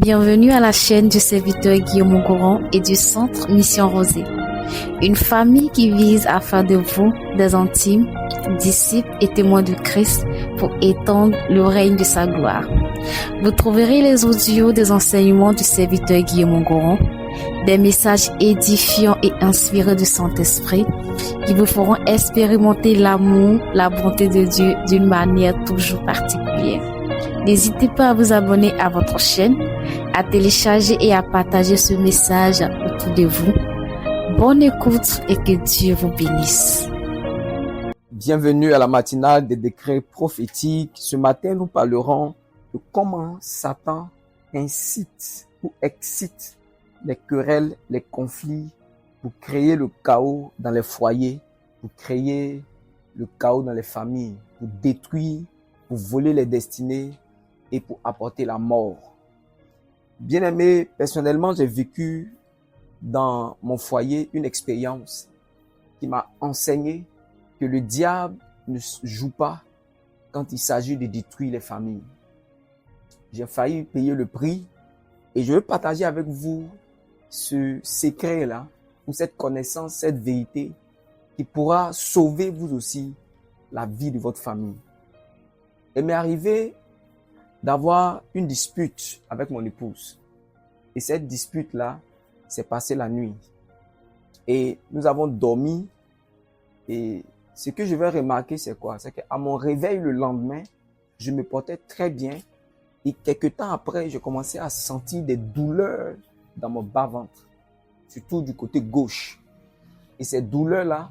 Bienvenue à la chaîne du serviteur Guillaume Goron et du Centre Mission Rosée. Une famille qui vise à faire de vous des intimes, disciples et témoins de Christ pour étendre le règne de sa gloire. Vous trouverez les audios des enseignements du serviteur Guillaume Goron, des messages édifiants et inspirés du Saint-Esprit qui vous feront expérimenter l'amour, la bonté de Dieu d'une manière toujours particulière. N'hésitez pas à vous abonner à votre chaîne, à télécharger et à partager ce message autour de vous. Bonne écoute et que Dieu vous bénisse. Bienvenue à la matinale des décrets prophétiques. Ce matin, nous parlerons de comment Satan incite ou excite les querelles, les conflits pour créer le chaos dans les foyers, pour créer le chaos dans les familles, pour détruire, pour voler les destinées et pour apporter la mort. Bien-aimé, personnellement, j'ai vécu dans mon foyer une expérience qui m'a enseigné que le diable ne joue pas quand il s'agit de détruire les familles. J'ai failli payer le prix et je veux partager avec vous ce secret-là, ou cette connaissance, cette vérité qui pourra sauver vous aussi la vie de votre famille. Il m'est arrivé d'avoir une dispute avec mon épouse. Et cette dispute-là s'est passée la nuit. Et nous avons dormi. Et ce que je vais remarquer, c'est quoi? C'est qu'à mon réveil le lendemain, je me portais très bien. Et quelques temps après, je commençais à sentir des douleurs dans mon bas-ventre, surtout du côté gauche. Et ces douleurs-là,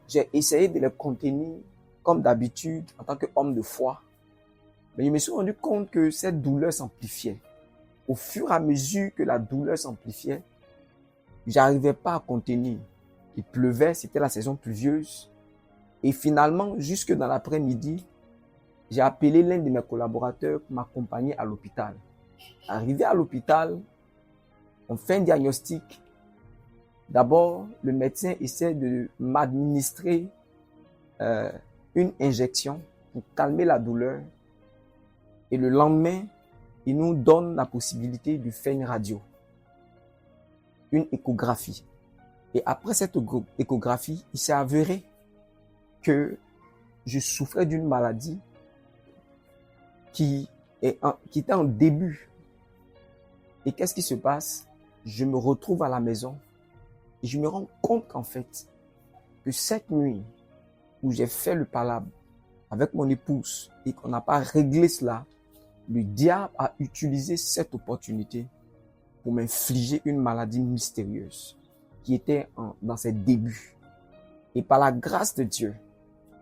j'ai essayé de les contenir comme d'habitude en tant qu'homme de foi. Mais je me suis rendu compte que cette douleur s'amplifiait. Au fur et à mesure que la douleur s'amplifiait, j'arrivais pas à contenir. Il pleuvait, c'était la saison pluvieuse. Et finalement, jusque dans l'après-midi, j'ai appelé l'un de mes collaborateurs pour m'accompagner à l'hôpital. Arrivé à l'hôpital, on fait un diagnostic. D'abord, le médecin essaie de m'administrer une injection pour calmer la douleur. Et le lendemain, il nous donne la possibilité de faire une radio, une échographie. Et après cette échographie, il s'est avéré que je souffrais d'une maladie qui était en début. Et qu'est-ce qui se passe? Je me retrouve à la maison et je me rends compte qu'en fait, que cette nuit où j'ai fait le palabre avec mon épouse et qu'on n'a pas réglé cela, le diable a utilisé cette opportunité pour m'infliger une maladie mystérieuse qui était dans ses débuts. Et par la grâce de Dieu,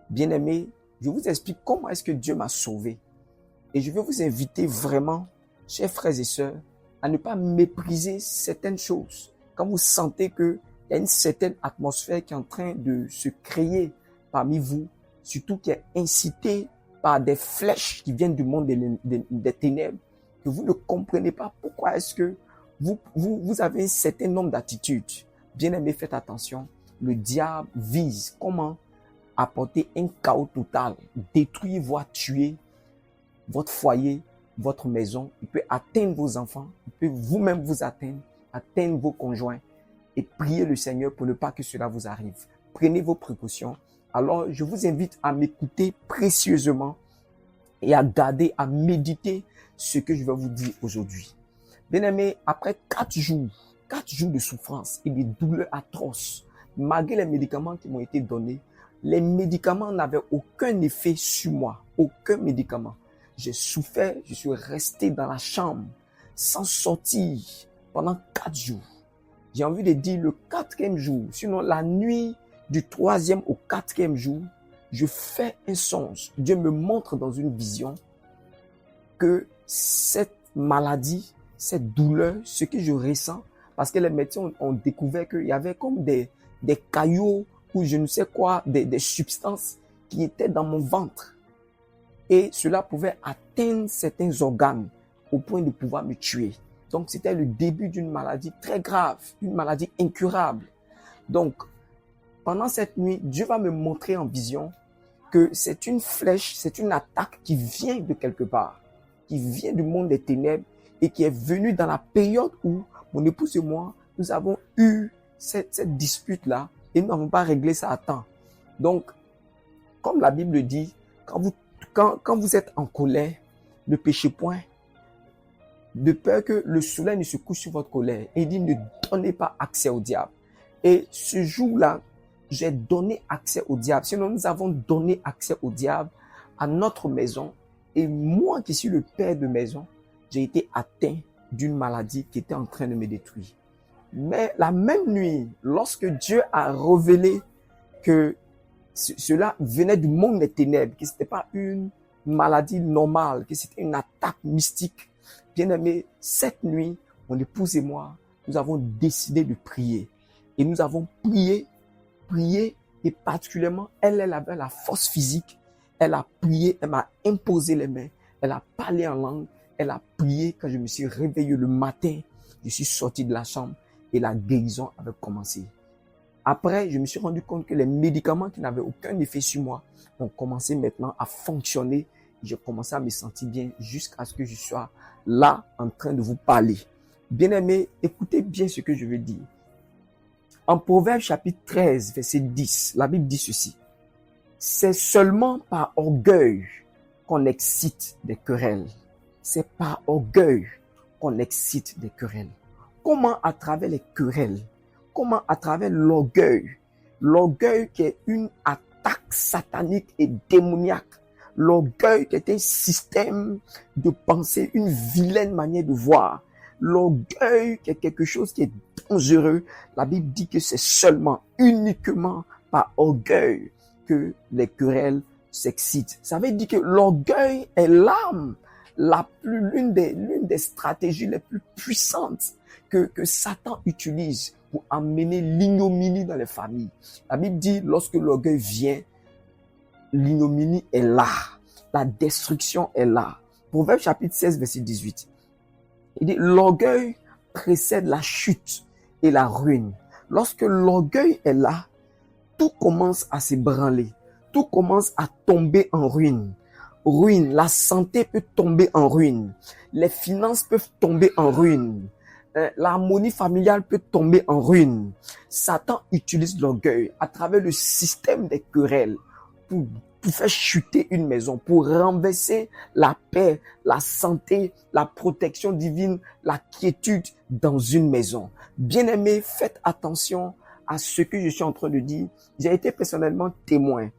bien-aimés, je vous explique comment est-ce que Dieu m'a sauvé. Et je veux vous inviter vraiment, chers frères et sœurs, à ne pas mépriser certaines choses. Quand vous sentez qu'il y a une certaine atmosphère qui est en train de se créer parmi vous, surtout qui est incitée par des flèches qui viennent du monde des ténèbres, que vous ne comprenez pas pourquoi est-ce que vous avez un certain nombre d'attitudes. Bien-aimés, faites attention. Le diable vise comment apporter un chaos total, détruire, voire tuer votre foyer, votre maison. Il peut atteindre vos enfants, il peut vous-même vous atteindre vos conjoints. Et priez le Seigneur pour ne pas que cela vous arrive. Prenez vos précautions. Alors, je vous invite à m'écouter précieusement et à garder, à méditer ce que je vais vous dire aujourd'hui. Bien-aimés, après 4 jours de souffrance et de douleurs atroces, malgré les médicaments qui m'ont été donnés, les médicaments n'avaient aucun effet sur moi, aucun médicament. J'ai souffert, je suis resté dans la chambre sans sortir pendant 4 jours. J'ai envie de dire le 4e jour, sinon la nuit du 3e au 4e jour, je fais un songe. Dieu me montre dans une vision que cette maladie, cette douleur, ce que je ressens, parce que les médecins ont découvert qu'il y avait comme des caillots ou je ne sais quoi, des substances qui étaient dans mon ventre. Et cela pouvait atteindre certains organes au point de pouvoir me tuer. Donc c'était le début d'une maladie très grave, une maladie incurable. Donc, pendant cette nuit, Dieu va me montrer en vision que c'est une flèche, c'est une attaque qui vient de quelque part, qui vient du monde des ténèbres et qui est venu dans la période où mon épouse et moi, nous avons eu cette dispute-là et nous n'avons pas réglé ça à temps. Donc, comme la Bible dit, quand vous êtes en colère, ne péchez point, de peur que le soleil ne se couche sur votre colère. Et il dit, ne donnez pas accès au diable. Et ce jour-là, j'ai donné accès au diable. Sinon, nous avons donné accès au diable à notre maison. Et moi qui suis le père de maison, j'ai été atteint d'une maladie qui était en train de me détruire. Mais la même nuit, lorsque Dieu a révélé que cela venait du monde des ténèbres, que ce n'était pas une maladie normale, que c'était une attaque mystique, bien aimé, cette nuit, mon épouse et moi, nous avons décidé de prier. Et nous avons prié, et particulièrement, elle avait la force physique. Elle a prié, elle m'a imposé les mains, elle a parlé en langue, elle a prié. Quand je me suis réveillé le matin, je suis sorti de la chambre et la guérison avait commencé. Après, je me suis rendu compte que les médicaments qui n'avaient aucun effet sur moi ont commencé maintenant à fonctionner. J'ai commencé à me sentir bien jusqu'à ce que je sois là en train de vous parler. Bien-aimés, écoutez bien ce que je veux dire. En Proverbe chapitre 13, verset 10, la Bible dit ceci. C'est seulement par orgueil qu'on excite des querelles. C'est par orgueil qu'on excite des querelles. Comment à travers les querelles? Comment à travers l'orgueil? L'orgueil qui est une attaque satanique et démoniaque. L'orgueil qui est un système de pensée, une vilaine manière de voir. L'orgueil qui est quelque chose qui est dangereux. La Bible dit que c'est seulement, uniquement par orgueil que les querelles s'excitent. Ça veut dire que l'orgueil est l'arme, l'une des stratégies les plus puissantes que Satan utilise pour amener l'ignominie dans les familles. La Bible dit, lorsque l'orgueil vient, l'ignominie est là. La destruction est là. Proverbe chapitre 16, verset 18. Il dit, l'orgueil précède la chute et la ruine. Lorsque l'orgueil est là, tout commence à s'ébranler. Tout commence à tomber en ruine. Ruine, la santé peut tomber en ruine. Les finances peuvent tomber en ruine. L'harmonie familiale peut tomber en ruine. Satan utilise l'orgueil à travers le système des querelles pour faire chuter une maison, pour renverser la paix, la santé, la protection divine, la quiétude dans une maison. Bien-aimés, faites attention à ce que je suis en train de dire. J'ai été personnellement témoin.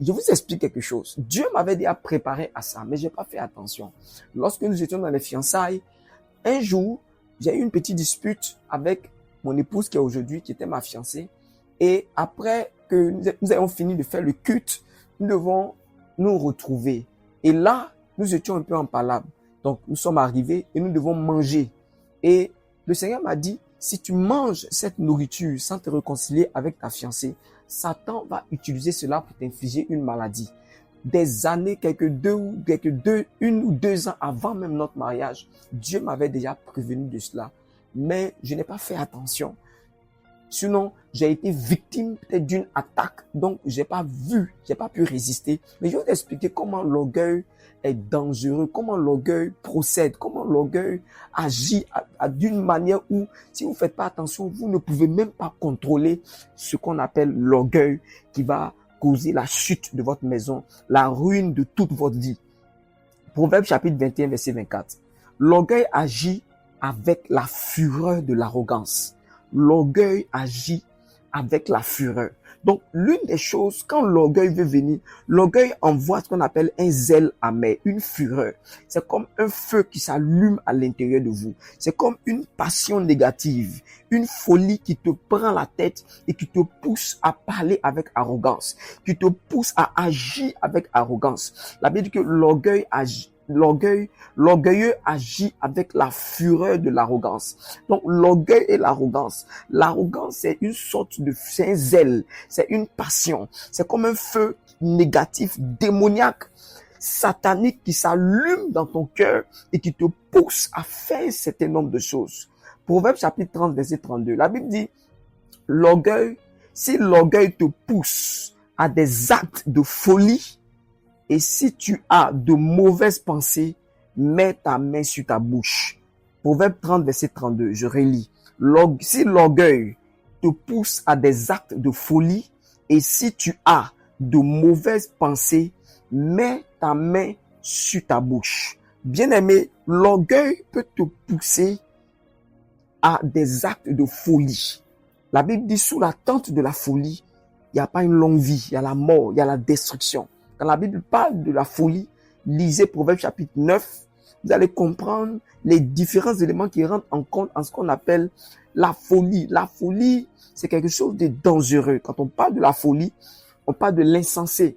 Je vous explique quelque chose. Dieu m'avait déjà préparé à ça, mais j'ai pas fait attention. Lorsque nous étions dans les fiançailles, un jour, j'ai eu une petite dispute avec mon épouse qui était ma fiancée. Et après que nous ayons fini de faire le culte, nous devons nous retrouver. Et là, nous étions un peu en palabre. Donc, nous sommes arrivés et nous devons manger. Et le Seigneur m'a dit, si tu manges cette nourriture sans te réconcilier avec ta fiancée, Satan va utiliser cela pour t'infliger une maladie. Des années, une ou deux ans avant même notre mariage, Dieu m'avait déjà prévenu de cela. Mais je n'ai pas fait attention. Sinon, j'ai été victime peut-être d'une attaque, donc j'ai pas pu résister. Mais je vais vous expliquer comment l'orgueil est dangereux, comment l'orgueil procède, comment l'orgueil agit d'une manière où, si vous faites pas attention, vous ne pouvez même pas contrôler ce qu'on appelle l'orgueil qui va causer la chute de votre maison, la ruine de toute votre vie. Proverbe chapitre 21, verset 24. L'orgueil agit avec la fureur de l'arrogance. L'orgueil agit avec la fureur. Donc, l'une des choses, quand l'orgueil veut venir, l'orgueil envoie ce qu'on appelle un zèle amer, une fureur. C'est comme un feu qui s'allume à l'intérieur de vous. C'est comme une passion négative, une folie qui te prend la tête et qui te pousse à parler avec arrogance, qui te pousse à agir avec arrogance. La Bible dit que l'orgueilleux agit avec la fureur de l'arrogance. Donc, l'orgueil et l'arrogance. L'arrogance, c'est une sorte c'est un zèle, c'est une passion. C'est comme un feu négatif, démoniaque, satanique qui s'allume dans ton cœur et qui te pousse à faire un certain nombre de choses. Proverbe chapitre 30, verset 32. La Bible dit, si l'orgueil te pousse à des actes de folie, et si tu as de mauvaises pensées, mets ta main sur ta bouche. Proverbe 30, verset 32, je relis. Si l'orgueil te pousse à des actes de folie et si tu as de mauvaises pensées, mets ta main sur ta bouche. Bien-aimé, l'orgueil peut te pousser à des actes de folie. La Bible dit, sous l'attente de la folie, il n'y a pas une longue vie, il y a la mort, il y a la destruction. Quand la Bible parle de la folie, lisez Proverbe chapitre 9, vous allez comprendre les différents éléments qui rentrent en compte en ce qu'on appelle la folie. La folie, c'est quelque chose de dangereux. Quand on parle de la folie, on parle de l'insensé.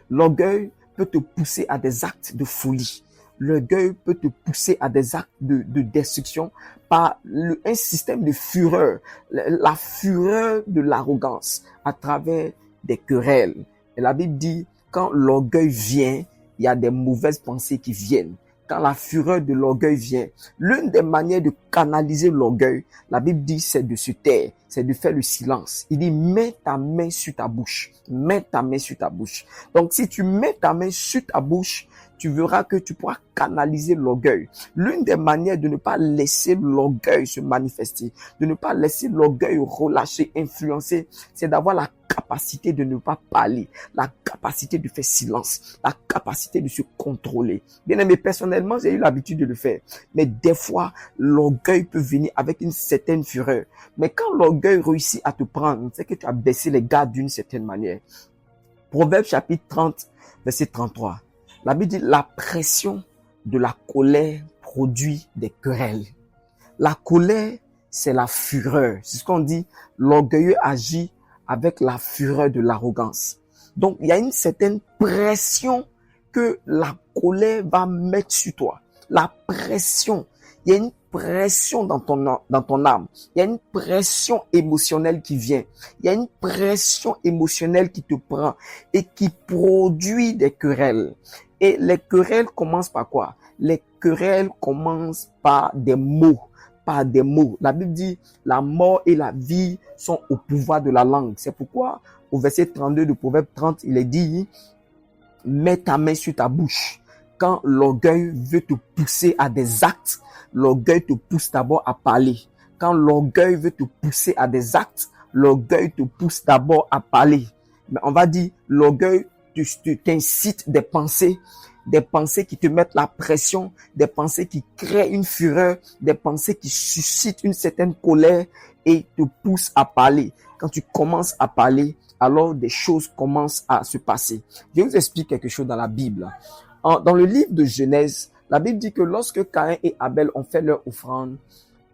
L'orgueil peut te pousser à des actes de folie. L'orgueil peut te pousser à des actes de destruction par un système de fureur, la fureur de l'arrogance à travers des querelles. Et la Bible dit, quand l'orgueil vient, il y a des mauvaises pensées qui viennent. Quand la fureur de l'orgueil vient, l'une des manières de canaliser l'orgueil, la Bible dit, c'est de se taire, c'est de faire le silence. Il dit, mets ta main sur ta bouche. Mets ta main sur ta bouche. Donc, si tu mets ta main sur ta bouche, tu verras que tu pourras canaliser l'orgueil. L'une des manières de ne pas laisser l'orgueil se manifester, de ne pas laisser l'orgueil relâcher, influencer, c'est d'avoir la capacité de ne pas parler, la capacité de faire silence, la capacité de se contrôler. Bien aimé, personnellement, j'ai eu l'habitude de le faire. Mais des fois, l'orgueil peut venir avec une certaine fureur. Mais quand l'orgueil réussit à te prendre, c'est que tu as baissé les gardes d'une certaine manière. Proverbe chapitre 30, verset 33. La Bible dit, la pression de la colère produit des querelles. La colère, c'est la fureur. C'est ce qu'on dit, l'orgueilleux agit avec la fureur de l'arrogance. Donc, il y a une certaine pression que la colère va mettre sur toi. La pression. Il y a une pression dans ton âme. Il y a une pression émotionnelle qui vient. Il y a une pression émotionnelle qui te prend et qui produit des querelles. Et les querelles commencent par quoi? Les querelles commencent par des mots. Par des mots. La Bible dit, la mort et la vie sont au pouvoir de la langue. C'est pourquoi, au verset 32 de Proverbe 30, il est dit, mets ta main sur ta bouche. Quand l'orgueil veut te pousser à des actes, l'orgueil te pousse d'abord à parler. Quand l'orgueil veut te pousser à des actes, l'orgueil te pousse d'abord à parler. Mais on va dire, l'orgueil t'incite des pensées qui te mettent la pression, des pensées qui créent une fureur, des pensées qui suscitent une certaine colère et te poussent à parler. Quand tu commences à parler, alors des choses commencent à se passer. Je vous explique quelque chose dans la Bible. Dans le livre de Genèse, la Bible dit que lorsque Caïn et Abel ont fait leur offrande,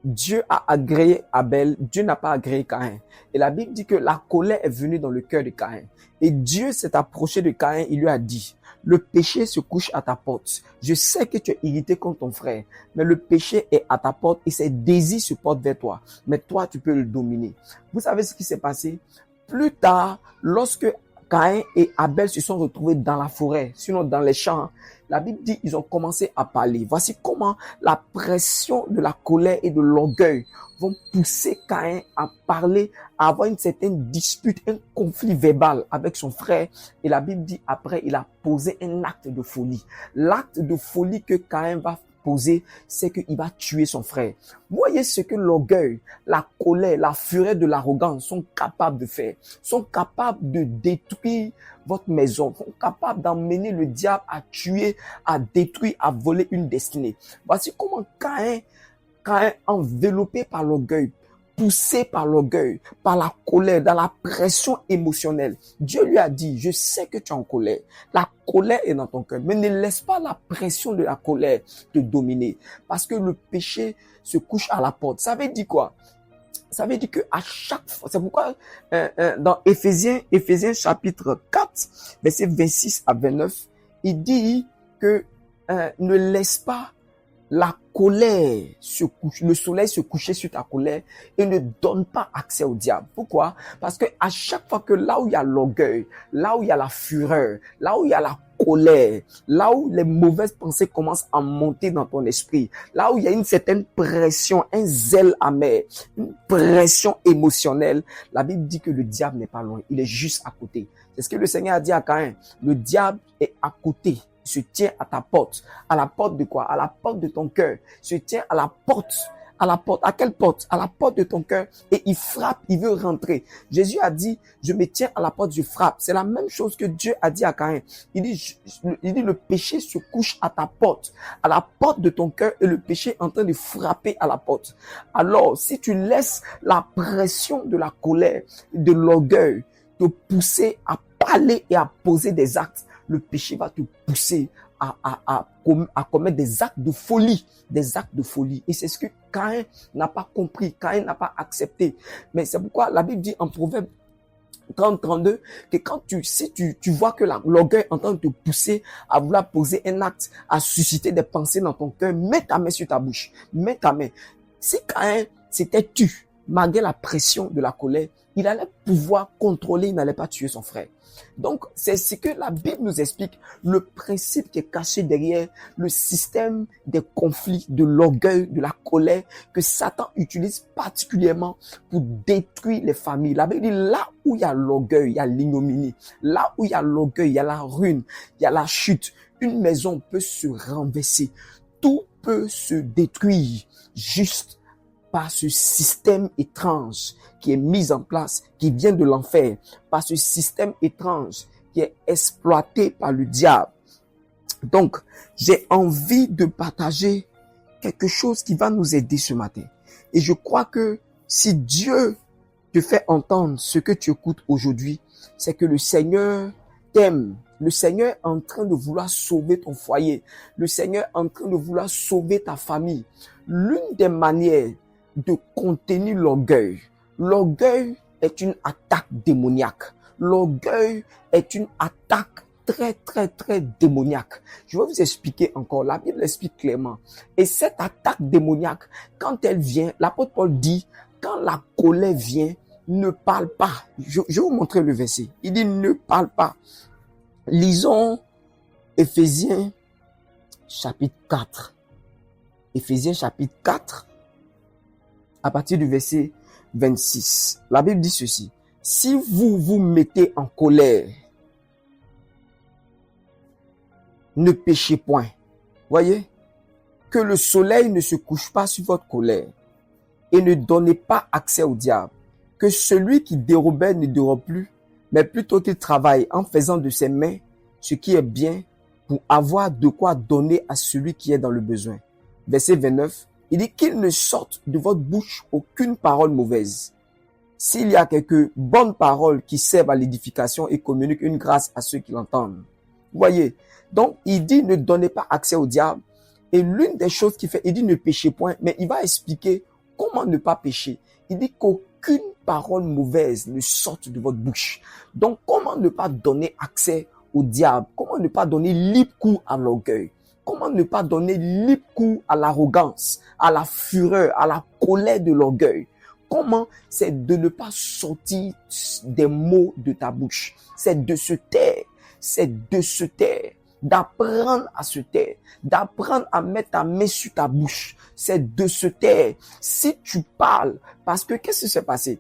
Dieu a agréé Abel, Dieu n'a pas agréé Caïn. Et la Bible dit que la colère est venue dans le cœur de Caïn. Et Dieu s'est approché de Caïn, il lui a dit, le péché se couche à ta porte. Je sais que tu es irrité contre ton frère, mais le péché est à ta porte et ses désirs se portent vers toi. Mais toi, tu peux le dominer. Vous savez ce qui s'est passé? Plus tard, lorsque Caïn et Abel se sont retrouvés dans la forêt, sinon dans les champs, la Bible dit ils ont commencé à parler. Voici comment la pression de la colère et de l'orgueil vont pousser Caïn à parler, à avoir une certaine dispute, un conflit verbal avec son frère. Et la Bible dit après, il a posé un acte de folie. L'acte de folie que Caïn va poser, c'est qu'il va tuer son frère. Voyez ce que l'orgueil, la colère, la fureur de l'arrogance sont capables de faire. Sont capables de détruire votre maison. Sont capables d'emmener le diable à tuer, à détruire, à voler une destinée. Voici comment Caïn, enveloppé par l'orgueil, poussé par l'orgueil, par la colère, dans la pression émotionnelle. Dieu lui a dit, je sais que tu es en colère. La colère est dans ton cœur, mais ne laisse pas la pression de la colère te dominer. Parce que le péché se couche à la porte. Ça veut dire quoi? Ça veut dire que à chaque fois, c'est pourquoi dans Éphésiens chapitre 4, verset 26 à 29, il dit que ne laisse pas la colère se couche, le soleil se coucher sur ta colère et ne donne pas accès au diable. Pourquoi? Parce que à chaque fois que là où il y a l'orgueil, là où il y a la fureur, là où il y a la colère, là où les mauvaises pensées commencent à monter dans ton esprit, là où il y a une certaine pression, un zèle amer, une pression émotionnelle, la Bible dit que le diable n'est pas loin, il est juste à côté. C'est ce que le Seigneur a dit à Caïn. Le diable est à côté. se tient à ta porte. À la porte de quoi? À la porte de ton cœur. Se tient à la porte. À la porte. À quelle porte? À la porte de ton cœur. Et il frappe, il veut rentrer. Jésus a dit, je me tiens à la porte, je frappe. C'est la même chose que Dieu a dit à Caïn. Il dit, le péché se couche à ta porte. À la porte de ton cœur, et le péché est en train de frapper à la porte. Alors, si tu laisses la pression de la colère, de l'orgueil, te pousser à parler et à poser des actes, le péché va te pousser à commettre des actes de folie, Et c'est ce que Caïn n'a pas compris, Caïn n'a pas accepté. Mais c'est pourquoi la Bible dit en Proverbe 30-32 que si tu vois que l'orgueil est en train de te pousser à vouloir poser un acte, à susciter des pensées dans ton cœur, mets ta main sur ta bouche, mets ta main. Si Caïn s'était tu, malgré la pression de la colère, il allait pouvoir contrôler, il n'allait pas tuer son frère. Donc, c'est ce que la Bible nous explique, le principe qui est caché derrière le système des conflits, de l'orgueil, de la colère, que Satan utilise particulièrement pour détruire les familles. La Bible dit, là où il y a l'orgueil, il y a l'ignominie. Là où il y a l'orgueil, il y a la ruine, il y a la chute. Une maison peut se renverser. Tout peut se détruire juste par ce système étrange qui est mis en place, qui vient de l'enfer, par ce système étrange qui est exploité par le diable. Donc, j'ai envie de partager quelque chose qui va nous aider ce matin. Et je crois que si Dieu te fait entendre ce que tu écoutes aujourd'hui, c'est que le Seigneur t'aime. Le Seigneur est en train de vouloir sauver ton foyer. Le Seigneur est en train de vouloir sauver ta famille. L'une des manières de contenir l'orgueil. L'orgueil est une attaque démoniaque. L'orgueil est une attaque très, très, très démoniaque. Je vais vous expliquer encore. La Bible explique clairement. Et cette attaque démoniaque, quand elle vient, l'apôtre Paul dit, quand la colère vient, ne parle pas. Je vais vous montrer le verset. Il dit, ne parle pas. Lisons Éphésiens chapitre 4. Éphésiens chapitre 4. À partir du verset 26, la Bible dit ceci. Si vous vous mettez en colère, ne péchez point. Voyez, que le soleil ne se couche pas sur votre colère et ne donnez pas accès au diable. Que celui qui dérobait ne dérobe plus, mais plutôt qu'il travaille en faisant de ses mains ce qui est bien pour avoir de quoi donner à celui qui est dans le besoin. Verset 29. Il dit qu'il ne sorte de votre bouche aucune parole mauvaise. S'il y a quelques bonnes paroles qui servent à l'édification et communiquent une grâce à ceux qui l'entendent. Vous voyez, donc il dit ne donnez pas accès au diable. Et l'une des choses qu'il fait, il dit ne péchez point, mais il va expliquer comment ne pas pécher. Il dit qu'aucune parole mauvaise ne sorte de votre bouche. Donc comment ne pas donner accès au diable? Comment ne pas donner libre cours à l'orgueil? Comment ne pas donner libre cours à l'arrogance, à la fureur, à la colère de l'orgueil? Comment? C'est de ne pas sortir des mots de ta bouche. C'est de se taire. C'est de se taire. D'apprendre à se taire. D'apprendre à mettre ta main sur ta bouche. C'est de se taire. Si tu parles, parce que qu'est-ce qui s'est passé?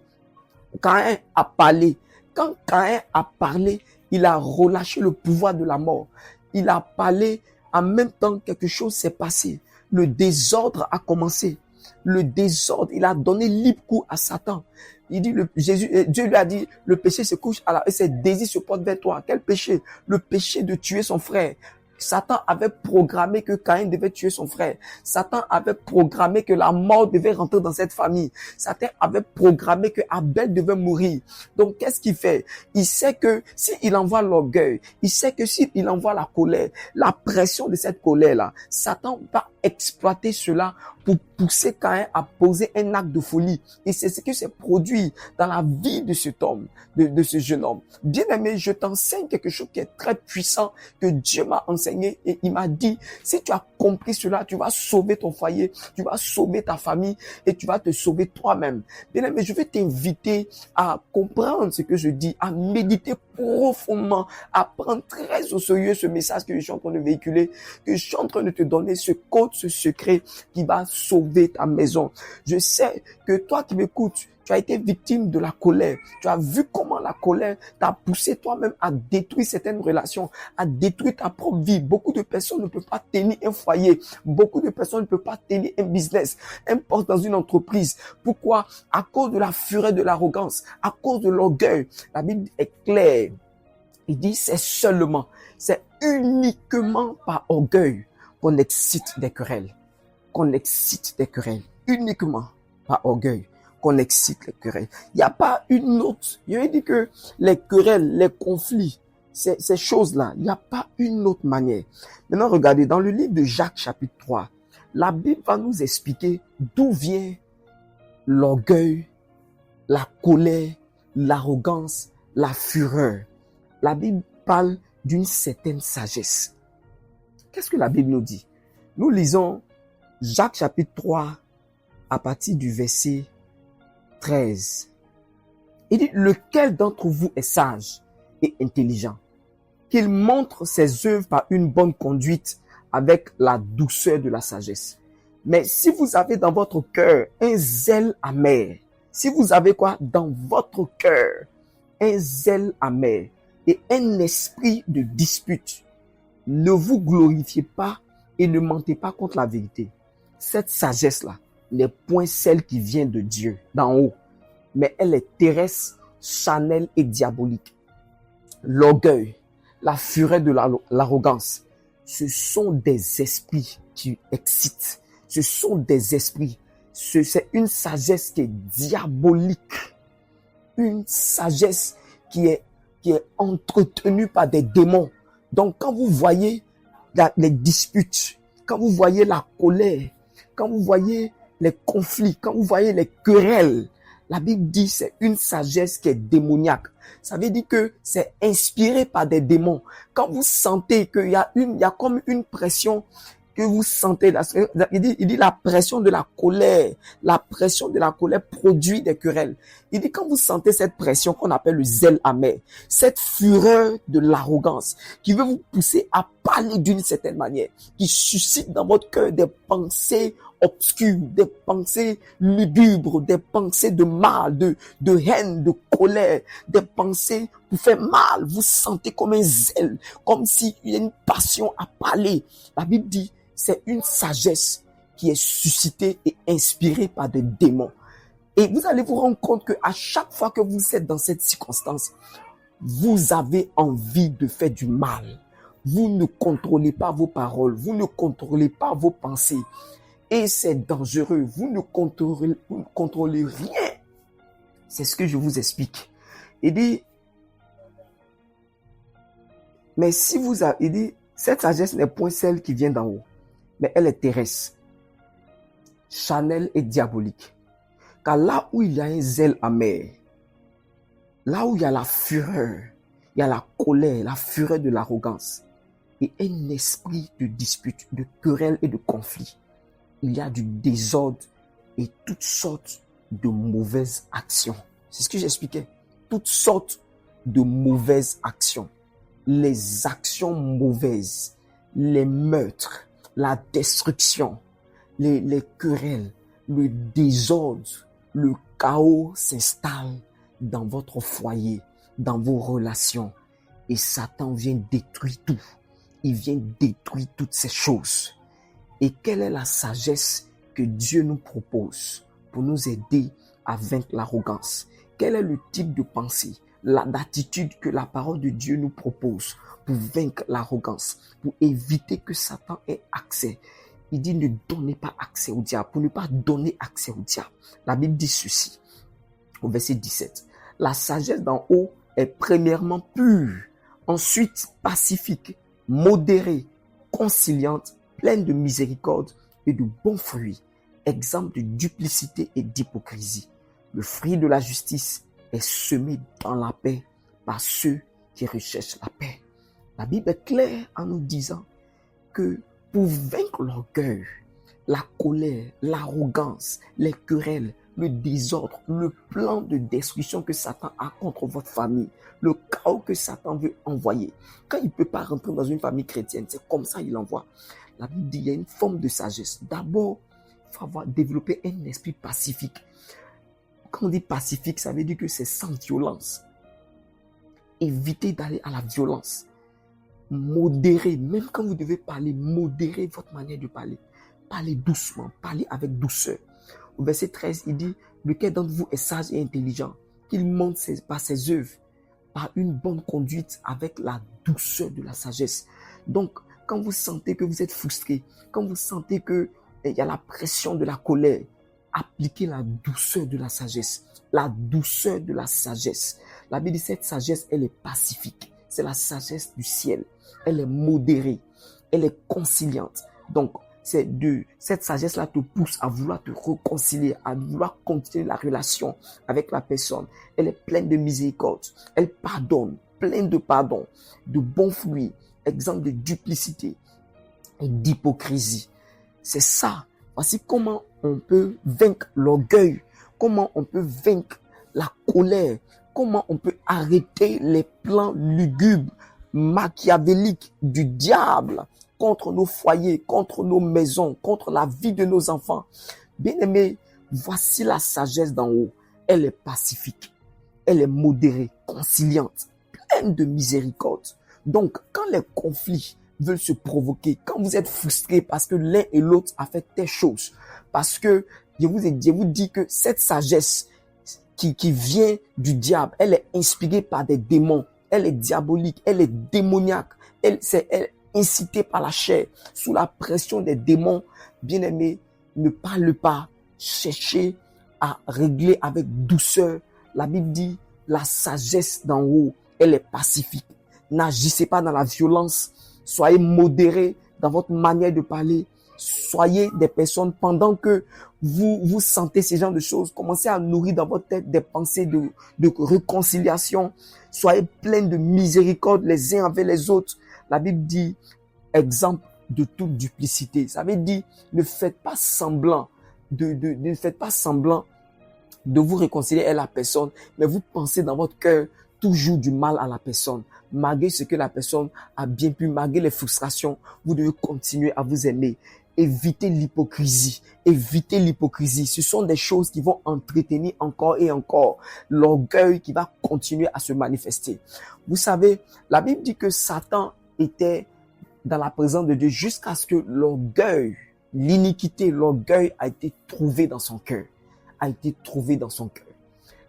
Caïn a parlé. Quand Caïn a parlé, il a relâché le pouvoir de la mort. Il a parlé. En même temps, quelque chose s'est passé. Le désordre a commencé. Le désordre, il a donné libre cours à Satan. Il dit, Dieu lui a dit, le péché se couche et ses désirs se portent vers toi. Quel péché? Le péché de tuer son frère. Satan avait programmé que Caïn devait tuer son frère. Satan avait programmé que la mort devait rentrer dans cette famille. Satan avait programmé que Abel devait mourir. Donc, qu'est-ce qu'il fait? Il sait que s'il envoie l'orgueil, il sait que s'il envoie la colère, la pression de cette colère-là, Satan va exploiter cela pour pousser Caïn à poser un acte de folie. Et c'est ce qui s'est produit dans la vie de cet homme, de ce jeune homme. Bien aimé, je t'enseigne quelque chose qui est très puissant, que Dieu m'a enseigné et il m'a dit, si tu as compris cela, tu vas sauver ton foyer, tu vas sauver ta famille et tu vas te sauver toi-même. Bien aimé, je vais t'inviter à comprendre ce que je dis, à méditer profondément, à prendre très au sérieux ce message que je suis en train de véhiculer, que je suis en train de te donner, ce code, ce secret qui va sauver ta maison. Je sais que toi qui m'écoutes, Tu as été victime de la colère. Tu as vu comment la colère t'a poussé toi-même à détruire certaines relations, à détruire ta propre vie. Beaucoup de personnes ne peuvent pas tenir un foyer. Beaucoup de personnes ne peuvent pas tenir un business, un poste dans une entreprise. Pourquoi? À cause de la fureur de l'arrogance, à cause de l'orgueil. La Bible est claire. Il dit c'est uniquement par orgueil qu'on excite des querelles. Qu'on excite des querelles. Uniquement par orgueil qu'on excite les querelles. Il n'y a pas une autre. Il a dit que les querelles, les conflits, ces choses-là, il n'y a pas une autre manière. Maintenant, regardez, dans le livre de Jacques chapitre 3, la Bible va nous expliquer d'où vient l'orgueil, la colère, l'arrogance, la fureur. La Bible parle d'une certaine sagesse. Qu'est-ce que la Bible nous dit? Nous lisons Jacques chapitre 3 à partir du verset 13. Il dit, lequel d'entre vous est sage et intelligent? Qu'il montre ses œuvres par une bonne conduite avec la douceur de la sagesse. Mais si vous avez dans votre cœur un zèle amer, si vous avez quoi? Dans votre cœur, un zèle amer et un esprit de dispute, ne vous glorifiez pas et ne mentez pas contre la vérité. Cette sagesse-là n'est point celle qui vient de Dieu, d'en haut, mais elle est terrestre, charnelle et diabolique. L'orgueil, la fureur de l'arrogance, ce sont des esprits qui excitent. Ce sont des esprits. C'est une sagesse qui est diabolique. Une sagesse qui est entretenue par des démons. Donc, quand vous voyez les disputes, quand vous voyez la colère, quand vous voyez les conflits, quand vous voyez les querelles, la Bible dit que c'est une sagesse qui est démoniaque. Ça veut dire que c'est inspiré par des démons. Quand vous sentez qu'il y a comme une pression que vous sentez, il dit la pression de la colère. La pression de la colère produit des querelles. Il dit quand vous sentez cette pression qu'on appelle le zèle amer, cette fureur de l'arrogance qui veut vous pousser à parler d'une certaine manière, qui suscite dans votre cœur des pensées obscures, des pensées lugubres, des pensées de mal, de haine, de colère, des pensées vous fait mal, vous sentez comme un zèle, comme s'il y a une passion à parler. La Bible dit c'est une sagesse qui est suscitée et inspirée par des démons. Et vous allez vous rendre compte que à chaque fois que vous êtes dans cette circonstance, vous avez envie de faire du mal. Vous ne contrôlez pas vos paroles, vous ne contrôlez pas vos pensées. Et c'est dangereux, vous ne contrôlez rien. C'est ce que je vous explique. Il dit, mais si vous avez, il dit, cette sagesse n'est point celle qui vient d'en haut, mais elle est terrestre, charnelle et diabolique. Car là où il y a un zèle amer, là où il y a la fureur, il y a la colère, la fureur de l'arrogance, et un esprit de dispute, de querelle et de conflit, il y a du désordre et toutes sortes de mauvaises actions. C'est ce que j'expliquais. Toutes sortes de mauvaises actions. Les actions mauvaises, les meurtres, la destruction, les querelles, le désordre, le chaos s'installe dans votre foyer, dans vos relations. Et Satan vient détruire tout. Il vient détruire toutes ces choses. Et quelle est la sagesse que Dieu nous propose pour nous aider à vaincre l'arrogance? Quel est le type de pensée, l'attitude que la parole de Dieu nous propose pour vaincre l'arrogance, pour éviter que Satan ait accès? Il dit ne donnez pas accès au diable, pour ne pas donner accès au diable. La Bible dit ceci, au verset 17. La sagesse d'en haut est premièrement pure, ensuite pacifique, modérée, conciliante, pleine de miséricorde et de bons fruits, exempte de duplicité et d'hypocrisie. Le fruit de la justice est semé dans la paix par ceux qui recherchent la paix. La Bible est claire en nous disant que pour vaincre l'orgueil, la colère, l'arrogance, les querelles, le désordre, le plan de destruction que Satan a contre votre famille, le chaos que Satan veut envoyer. Quand il ne peut pas rentrer dans une famille chrétienne, c'est comme ça qu'il envoie. La Bible dit qu'il y a une forme de sagesse. D'abord, il faut développer un esprit pacifique. Quand on dit pacifique, ça veut dire que c'est sans violence. Évitez d'aller à la violence. Modérez, même quand vous devez parler, modérez votre manière de parler. Parlez doucement, parlez avec douceur. Au verset 13, il dit, lequel d'entre vous est sage et intelligent, qu'il montre par ses œuvres, par une bonne conduite avec la douceur de la sagesse. Donc, quand vous sentez que vous êtes frustré, quand vous sentez qu'il y a la pression de la colère, appliquez la douceur de la sagesse. La douceur de la sagesse. La Bible dit, cette sagesse, elle est pacifique. C'est la sagesse du ciel. Elle est modérée. Elle est conciliante. Donc, cette sagesse-là te pousse à vouloir te réconcilier, à vouloir continuer la relation avec la personne. Elle est pleine de miséricorde. Elle pardonne, pleine de pardon, de bons fruits, exemple de duplicité et d'hypocrisie. C'est ça. Voici comment on peut vaincre l'orgueil, comment on peut vaincre la colère, comment on peut arrêter les plans lugubres, machiavéliques du diable contre nos foyers, contre nos maisons, contre la vie de nos enfants. Bien-aimés, voici la sagesse d'en haut. Elle est pacifique, elle est modérée, conciliante, pleine de miséricorde. Donc, quand les conflits veulent se provoquer, quand vous êtes frustré parce que l'un et l'autre a fait telle chose, parce que je vous dis que cette sagesse qui vient du diable, elle est inspirée par des démons, elle est diabolique, elle est démoniaque, elle est incitée par la chair, sous la pression des démons. Bien-aimés, ne parle pas, cherchez à régler avec douceur. La Bible dit, la sagesse d'en haut, elle est pacifique. N'agissez pas dans la violence, soyez modérés dans votre manière de parler, soyez des personnes, pendant que vous sentez ce genre de choses, commencez à nourrir dans votre tête des pensées de réconciliation, soyez pleins de miséricorde les uns envers les autres. La Bible dit, exemple de toute duplicité. Ça veut dire, ne faites pas semblant ne faites pas semblant de vous réconcilier à la personne, mais vous pensez dans votre cœur toujours du mal à la personne. Malgré ce que la personne a bien pu, malgré les frustrations, vous devez continuer à vous aimer. Évitez l'hypocrisie. Évitez l'hypocrisie. Ce sont des choses qui vont entretenir encore et encore l'orgueil qui va continuer à se manifester. Vous savez, la Bible dit que Satan était dans la présence de Dieu jusqu'à ce que l'orgueil, l'iniquité, l'orgueil a été trouvé dans son cœur. A été trouvé dans son cœur.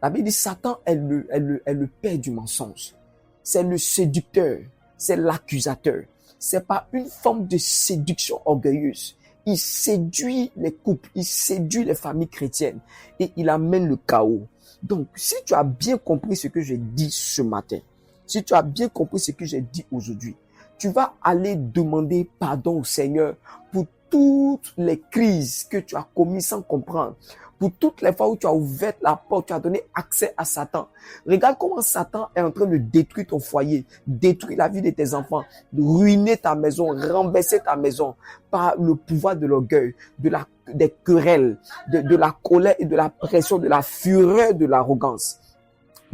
La Bible dit Satan est le père du mensonge. C'est le séducteur. C'est l'accusateur. C'est pas une forme de séduction orgueilleuse. Il séduit les couples, il séduit les familles chrétiennes et il amène le chaos. Donc, si tu as bien compris ce que j'ai dit ce matin, si tu as bien compris ce que j'ai dit aujourd'hui, tu vas aller demander pardon au Seigneur pour toutes les crises que tu as commises sans comprendre, pour toutes les fois où tu as ouvert la porte, tu as donné accès à Satan. Regarde comment Satan est en train de détruire ton foyer, détruire la vie de tes enfants, de ruiner ta maison, renverser ta maison par le pouvoir de l'orgueil, des querelles, de la colère et de la pression, de la fureur, de l'arrogance.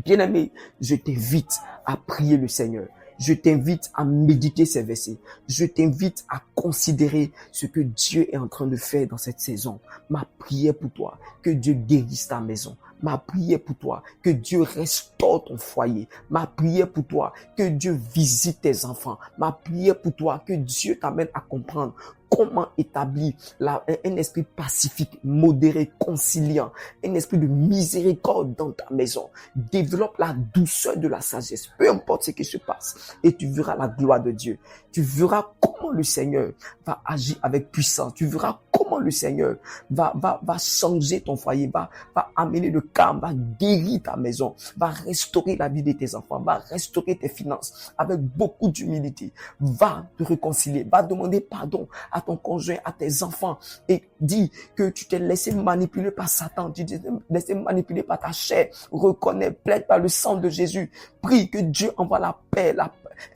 Bien-aimé, je t'invite à prier le Seigneur. Je t'invite à méditer ces versets. Je t'invite à considérer ce que Dieu est en train de faire dans cette saison. Ma prière pour toi, que Dieu guérisse ta maison. Ma prière pour toi, que Dieu restaure ton foyer. Ma prière pour toi, que Dieu visite tes enfants. Ma prière pour toi, que Dieu t'amène à comprendre comment établir un esprit pacifique, modéré, conciliant, un esprit de miséricorde dans ta maison. Développe la douceur de la sagesse, peu importe ce qui se passe, et tu verras la gloire de Dieu. Tu verras comment le Seigneur va agir avec puissance. Tu verras comment le Seigneur va changer ton foyer, va amener le calme, va guérir ta maison, va restaurer la vie de tes enfants, va restaurer tes finances avec beaucoup d'humilité. Va te réconcilier, va demander pardon à ton conjoint, à tes enfants, et dis que tu t'es laissé manipuler par Satan, tu t'es laissé manipuler par ta chair. Reconnais, plaide par le sang de Jésus. Prie que Dieu envoie la paix,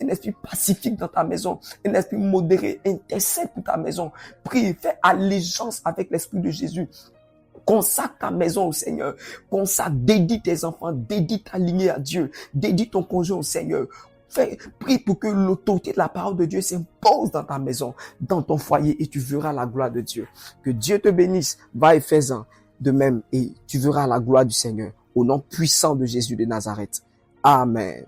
un esprit pacifique dans ta maison, un esprit modéré, intercède pour ta maison. Prie, fais allégeance avec l'esprit de Jésus. Consacre ta maison au Seigneur. Dédie tes enfants, dédie ta lignée à Dieu, dédie ton conjoint au Seigneur. Prie pour que l'autorité de la parole de Dieu s'impose dans ta maison, dans ton foyer, et tu verras la gloire de Dieu. Que Dieu te bénisse. Va Éphésiens. de même et tu verras la gloire du Seigneur. Au nom puissant de Jésus de Nazareth. Amen.